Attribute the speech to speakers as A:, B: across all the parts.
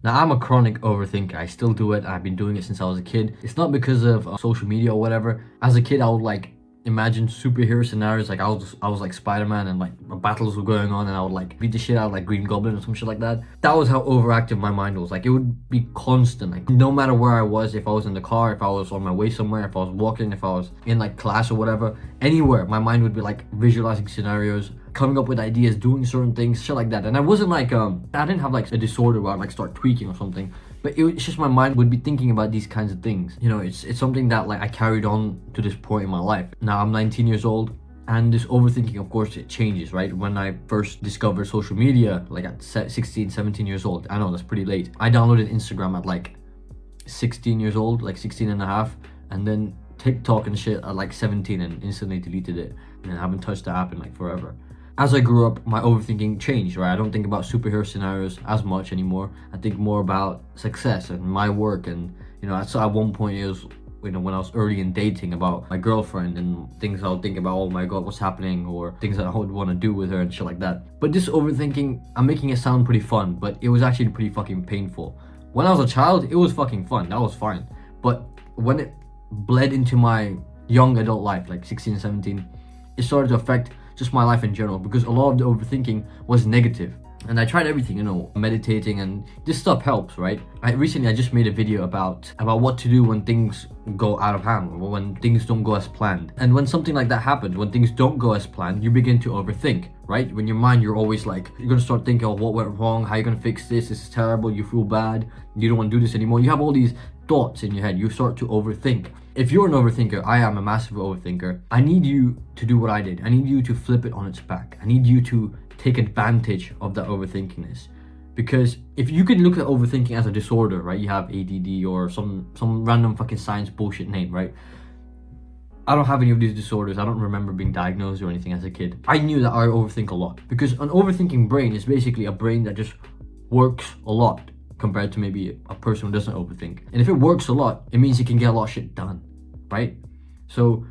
A: Now, I'm a chronic overthinker. I still do it. I've been doing it since I was a kid. It's not because of social media or whatever. As a kid, I would like imagine superhero scenarios. Like I was like Spider-Man, and like battles were going on, and I would like beat the shit out of like Green Goblin or some shit like that. That was how overactive my mind was. Like it would be constant. Like no matter where I was, if I was in the car, if I was on my way somewhere, if I was walking, if I was in like class or whatever, anywhere, my mind would be like visualizing scenarios, coming up with ideas, doing certain things, shit like that. And I wasn't like I didn't have like a disorder where I'd like start tweaking or something. But it's just my mind would be thinking about these kinds of things. You know, it's something that like I carried on to this point in my life. Now I'm 19 years old, and this overthinking, of course, it changes, right? When I first discovered social media, like at 16, 17 years old, I know that's pretty late. I downloaded Instagram at like 16 years old, like 16 and a half, and then TikTok and shit at like 17 and instantly deleted it. And I haven't touched the app in like forever. As I grew up, my overthinking changed, right? I don't think about superhero scenarios as much anymore. I think more about success and my work. And, you know, so at one point it was, you know, when I was early in dating, about my girlfriend and things I would think about, oh my God, what's happening? Or things that I would want to do with her and shit like that. But this overthinking, I'm making it sound pretty fun, but it was actually pretty fucking painful. When I was a child, it was fucking fun. That was fine. But when it bled into my young adult life, like 16, 17, it started to affect just my life in general, because a lot of the overthinking was negative. And I tried everything, you know, meditating, and this stuff helps, right? I just made a video about what to do when things go out of hand, or when things don't go as planned. And when something like that happens, when things don't go as planned, you begin to overthink, right? When your mind, you're always like, you're gonna start thinking, oh, what went wrong? How are you gonna fix this? This is terrible. You feel bad. You don't want to do this anymore. You have all these thoughts in your head. You start to overthink. If you're an overthinker, I am a massive overthinker. I need you to do what I did. I need you to flip it on its back. I need you to take advantage of that overthinkingness. Because if you can look at overthinking as a disorder, right? You have ADD or some random fucking science bullshit name, right? I don't have any of these disorders. I don't remember being diagnosed or anything as a kid. I knew that I overthink a lot, because an overthinking brain is basically a brain that just works a lot compared to maybe a person who doesn't overthink. And if it works a lot, it means you can get a lot of shit done, right? So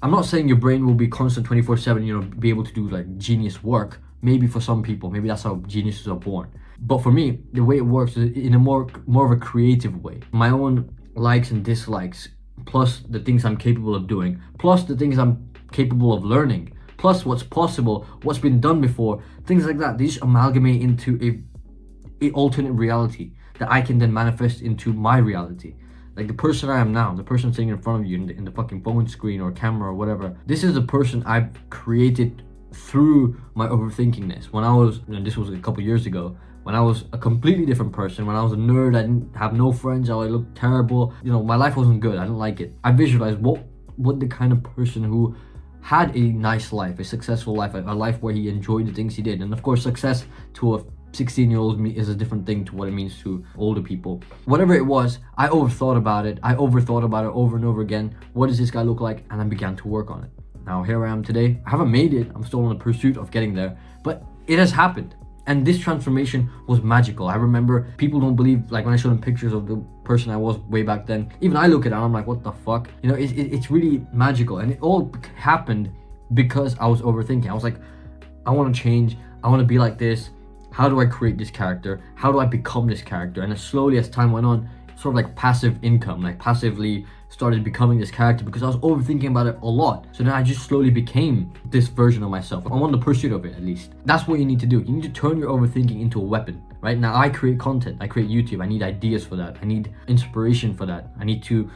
A: I'm not saying your brain will be constant 24/7, you know, be able to do like genius work. Maybe for some people, maybe that's how geniuses are born. But for me, the way it works is in a more of a creative way. My own likes and dislikes, plus the things I'm capable of doing, plus the things I'm capable of learning, plus what's possible, what's been done before, things like that. These amalgamate into a alternate reality that I can then manifest into my reality. Like the person I am now, the person sitting in front of you in the fucking phone screen or camera or whatever, this is the person I've created through my overthinkingness. When I was, you know, this was a couple years ago, when I was a completely different person, when I was a nerd, I didn't have no friends, I looked terrible, you know, my life wasn't good, I didn't like it. I visualized what the kind of person who had a nice life, a successful life, a life where he enjoyed the things he did. And of course, success to a 16-year-old me is a different thing to what it means to older people. Whatever it was, I overthought about it. I overthought about it over and over again. What does this guy look like? And I began to work on it. Now here I am today. I haven't made it. I'm still on the pursuit of getting there, but it has happened. And this transformation was magical. I remember people don't believe, like when I showed them pictures of the person I was way back then, even I look at it and I'm like, what the fuck? You know, it's really magical. And it all happened because I was overthinking. I was like, I want to change. I want to be like this. How do I create this character? How do I become this character? And as slowly as time went on, sort of like passive income, like passively started becoming this character, because I was overthinking about it a lot. So then I just slowly became this version of myself. I'm on the pursuit of it, at least. That's what you need to do. You need to turn your overthinking into a weapon. Right now, I create content. I create YouTube. I need ideas for that. I need inspiration for that. I need to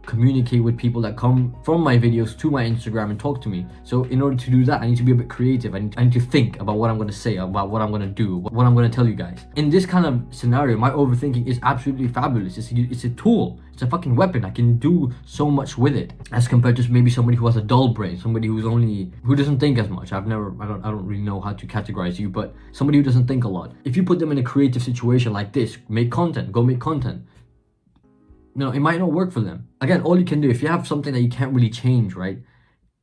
A: communicate with people that come from my videos to my Instagram and talk to me. So in order to do that, I need to be a bit creative. I need to think about what I'm going to say, about what I'm going to do, what I'm going to tell you guys. In this kind of scenario, my overthinking is absolutely fabulous. It's a tool. It's a fucking weapon. I can do so much with it, as compared to maybe somebody who has a dull brain, somebody who doesn't think as much. I don't really know how to categorize you, but somebody who doesn't think a lot. If you put them in a creative situation like this, make content, go make content. No, it might not work for them. Again, all you can do, if you have something that you can't really change, right?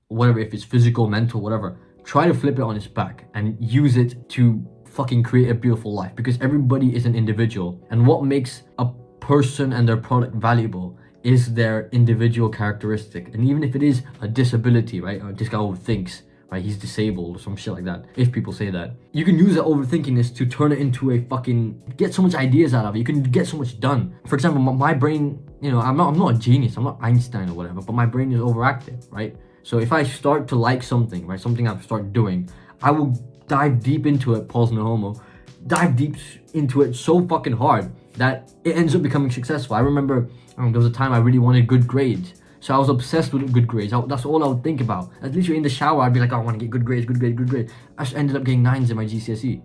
A: Whatever, if it's physical, mental, whatever, try to flip it on its back and use it to fucking create a beautiful life, because everybody is an individual. And what makes a person and their product valuable is their individual characteristic. And even if it is a disability, right? This guy overthinks, right? He's disabled or some shit like that, if people say that. You can use that overthinkingness to turn it into a fucking, get so much ideas out of it. You can get so much done. For example, my brain, you know, I'm not a genius, I'm not Einstein or whatever, but my brain is overactive, right? So if I start to like something, right, something I've started doing, I will dive deep into it, pause no homo, dive deep into it so fucking hard that it ends up becoming successful. I remember there was a time I really wanted good grades. So I was obsessed with good grades. That's all I would think about. At least in the shower, I'd be like, oh, I want to get good grades, good grades, good grades. I just ended up getting 9s in my GCSE.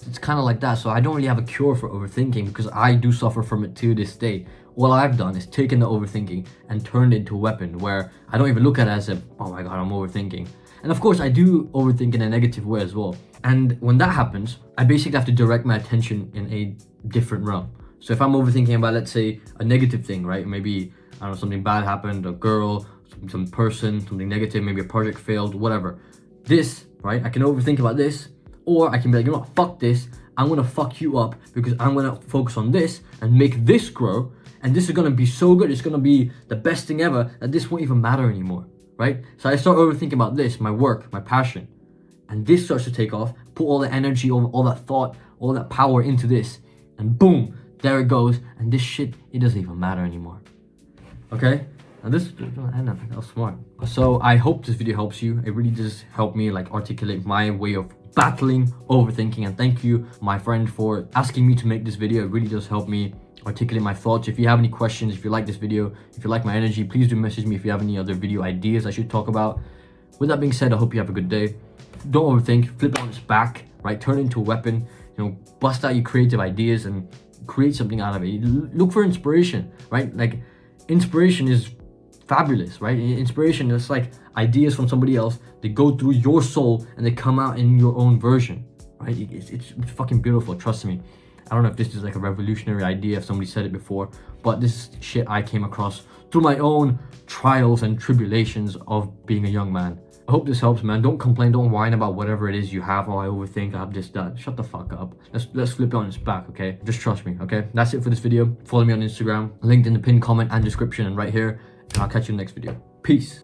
A: It's kind of like that. So I don't really have a cure for overthinking because I do suffer from it to this day. All I've done is taken the overthinking and turned it into a weapon where I don't even look at it as if, oh my God, I'm overthinking. And of course, I do overthink in a negative way as well. And when that happens, I basically have to direct my attention in a different realm. So if I'm overthinking about, let's say, a negative thing, right? Maybe, I don't know, something bad happened, a girl, some person, something negative, maybe a project failed, whatever. This, right? I can overthink about this, or I can be like, you know what, fuck this. I'm gonna fuck you up because I'm gonna focus on this and make this grow. And this is gonna be so good, it's gonna be the best thing ever that this won't even matter anymore, right? So I start overthinking about this, my work, my passion. And this starts to take off, put all the energy, all that thought, all that power into this. And boom, there it goes. And this shit, it doesn't even matter anymore. Okay? Now this, that was smart. So I hope this video helps you. It really does help me like articulate my way of battling overthinking. And thank you, my friend, for asking me to make this video. It really does help me articulate my thoughts. If you have any questions, if you like this video, if you like my energy, please do message me if you have any other video ideas I should talk about. With that being said, I hope you have a good day. Don't overthink, flip it on its back, right? Turn it into a weapon, you know, bust out your creative ideas and create something out of it. Look for inspiration, right? Like, inspiration is fabulous, right? Inspiration is like ideas from somebody else. They go through your soul and they come out in your own version, right? It's fucking beautiful, trust me. I don't know if this is like a revolutionary idea, if somebody said it before, but this is shit I came across through my own trials and tribulations of being a young man. I hope this helps, man. Don't complain, don't whine about whatever it is you have. Oh, I overthink, I have this, that. Shut the fuck up. Let's flip it on its back, okay? Just trust me, okay? That's it for this video. Follow me on Instagram, linked in the pinned comment and description and right here. And I'll catch you in the next video. Peace.